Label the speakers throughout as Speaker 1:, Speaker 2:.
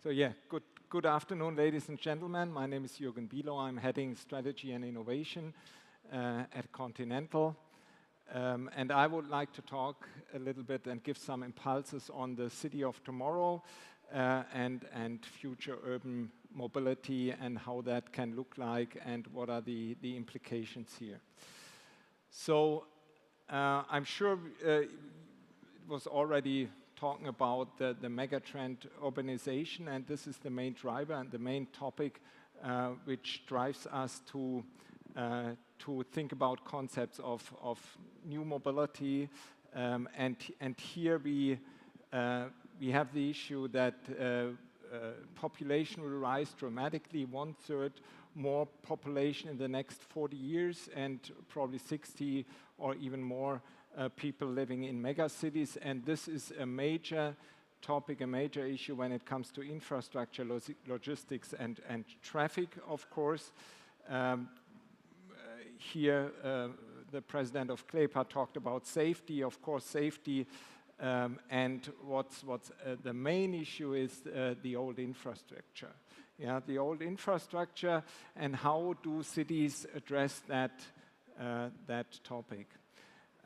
Speaker 1: So yeah, good afternoon, ladies and gentlemen. My name is Jürgen Bilo. I'm heading Strategy and Innovation at Continental. And I would like to talk a little bit and give some impulses on the city of tomorrow and future urban mobility and how that can look like and what are the implications here. So I'm sure it was already talking about the megatrend urbanization, and this is the main driver and the main topic which drives us to think about concepts of new mobility. And here we have the issue that population will rise dramatically, 1/3 more population in the next 40 years, and probably 60 or even more people living in megacities. And this is a major topic, a major issue when it comes to infrastructure, logistics, and traffic, of course. Here, the president of CLEPA talked about safety, of course, safety. And what's the main issue is the old infrastructure. Yeah, the old infrastructure, and how do cities address that topic?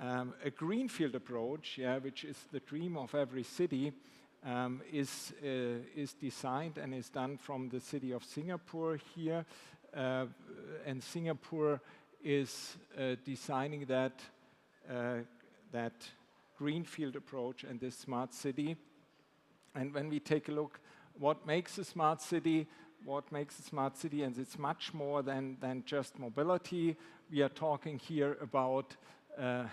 Speaker 1: A greenfield approach, which is the dream of every city, is designed and is done from the city of Singapore here. And Singapore is designing that greenfield approach and this smart city. And when we take a look what makes a smart city, and it's much more than just mobility. We are talking here about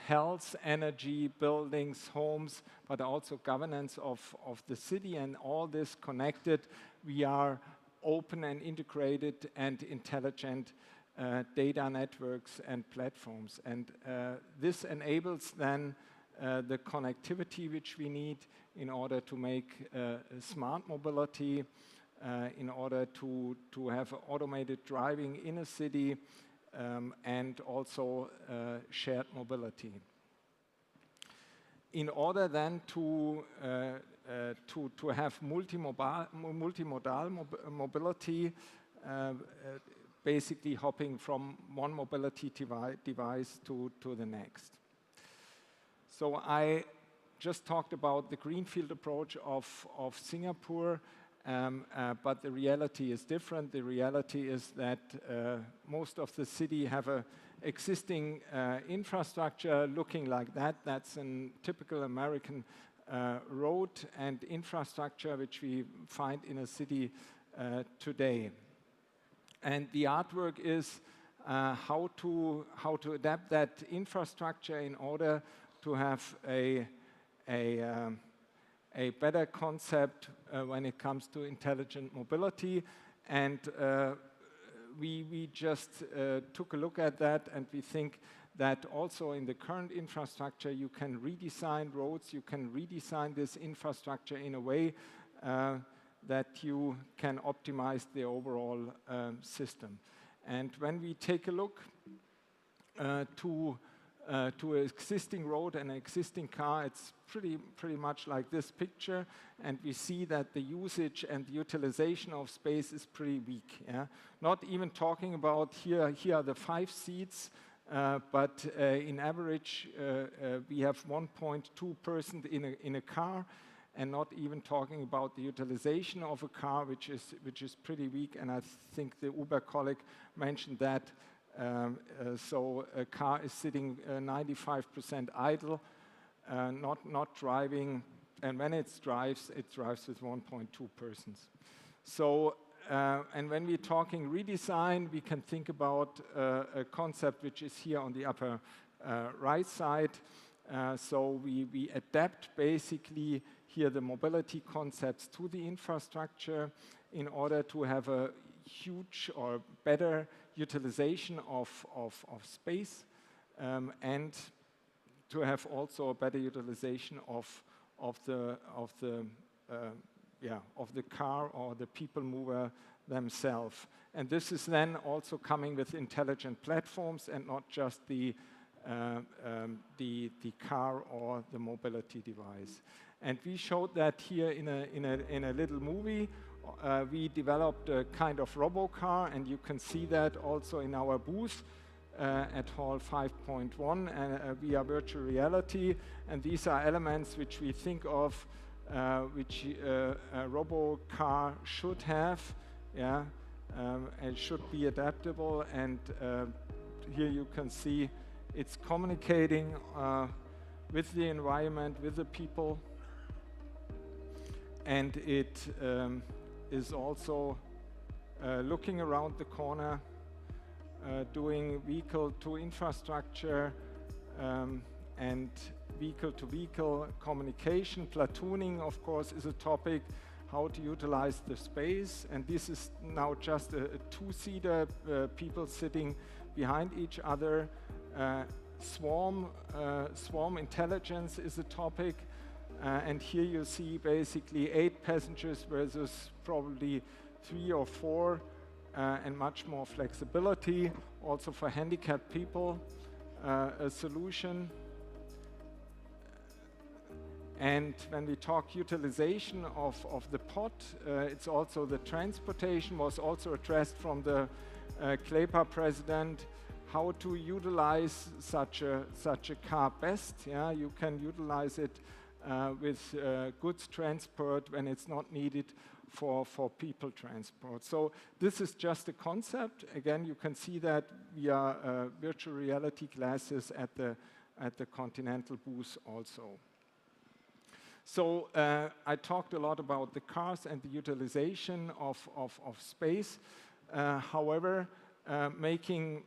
Speaker 1: health, energy, buildings, homes, but also governance of the city, and all this connected. We are open and integrated and intelligent data networks and platforms. And this enables then the connectivity which we need in order to make smart mobility, in order to have automated driving in a city, and also shared mobility. In order then to have multimodal mobility, basically hopping from one mobility device to the next. So I just talked about the greenfield approach of Singapore, but the reality is different. The reality is that most of the city have a existing infrastructure looking like that. That's a typical American road and infrastructure which we find in a city today. And the artwork is how to adapt that infrastructure in order to have a better concept when it comes to intelligent mobility. And we just took a look at that, and we think that also in the current infrastructure you can redesign roads, you can redesign this infrastructure in a way that you can optimize the overall system. And when we take a look to an existing road and an existing car, it's pretty much like this picture, and we see that the usage and the utilization of space is pretty weak. Yeah? Not even talking about here are the 5 seats, but in average we have 1.2 persons in a car, and not even talking about the utilization of a car, which is pretty weak. And I think the Uber colleague mentioned that. So a car is sitting 95% idle, not driving, and when it drives with 1.2 persons. So, and when we're talking redesign, we can think about a concept which is here on the upper right side. So we adapt basically here the mobility concepts to the infrastructure in order to have a huge or better utilization of space, and to have also a better utilization of the car or the people mover themselves. And this is then also coming with intelligent platforms and not just the car or the mobility device. And we showed that here in a little movie we developed a kind of robo-car, and you can see that also in our booth at Hall 5.1 via virtual reality. And these are elements which we think of which a robo-car should have, and should be adaptable. And here you can see it's communicating with the environment, with the people, and it is also looking around the corner, doing vehicle to infrastructure and vehicle to vehicle communication. Platooning, of course, is a topic, how to utilize the space. And this is now just a two-seater, people sitting behind each other. Swarm intelligence is a topic. And here you see basically 8 passengers versus probably 3 or 4, and much more flexibility. Also for handicapped people, a solution. And when we talk utilization of the pod, it's also the transportation was also addressed from the CLEPA president, how to utilize such a car best. Yeah, you can utilize it with goods transport when it's not needed for people transport. So this is just a concept. Again, you can see that via virtual reality glasses at the Continental booth also. So I talked a lot about the cars and the utilization of space. However, making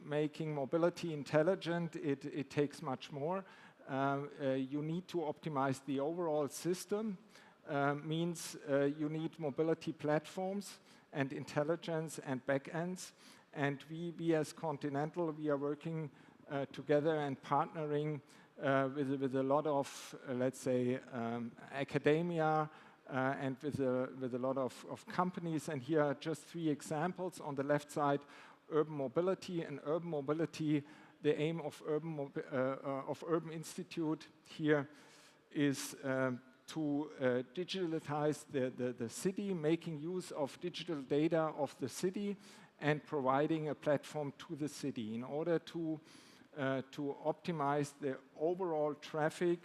Speaker 1: mobility intelligent, it takes much more. You need to optimize the overall system. Means you need mobility platforms and intelligence and backends. And we as Continental, we are working together and partnering with a lot of, let's say, academia and with a lot of companies. And here are just 3 examples. On the left side, urban mobility. And urban mobility, the aim of Urban Institute here is to digitalize the city, making use of digital data of the city and providing a platform to the city in order to optimize the overall traffic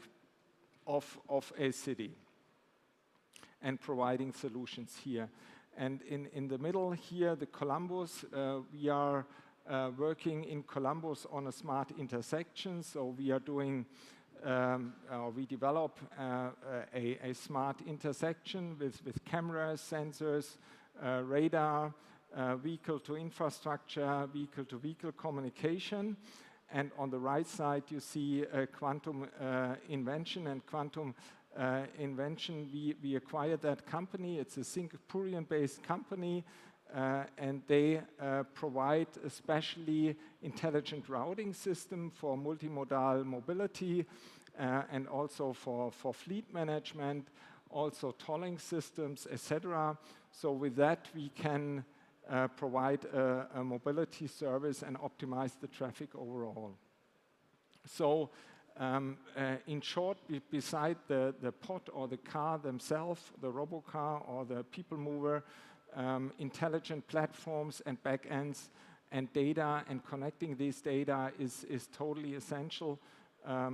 Speaker 1: of a city and providing solutions here. And in the middle here, the Columbus, we are working in Columbus on a smart intersection. So we are doing we develop a smart intersection with cameras, sensors, radar, vehicle to infrastructure, vehicle to vehicle communication. And on the right side, you see Quantum Invention. And Quantum Invention, we acquired that company. It's a Singaporean-based company. And they provide a specially intelligent routing system for multimodal mobility and also for fleet management, also tolling systems, etc. So with that, we can provide a mobility service and optimize the traffic overall. So in short, beside the pod or the car themselves, the robo-car or the people mover, intelligent platforms and backends and data and connecting these data is totally essential,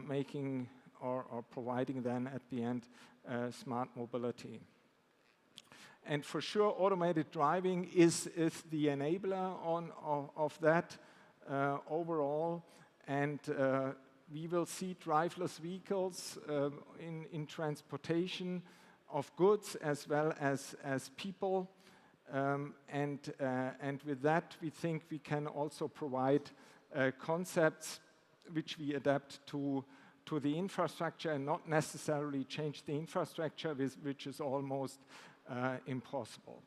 Speaker 1: making or providing then at the end smart mobility. And for sure, automated driving is the enabler of that overall. And we will see driverless vehicles in transportation of goods as well as people. And with that, we think we can also provide concepts which we adapt to the infrastructure and not necessarily change the infrastructure, which is almost impossible.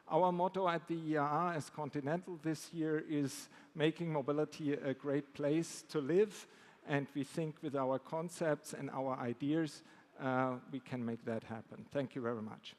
Speaker 1: Our motto at the IAA as Continental this year is making mobility a great place to live. And we think with our concepts and our ideas, we can make that happen. Thank you very much.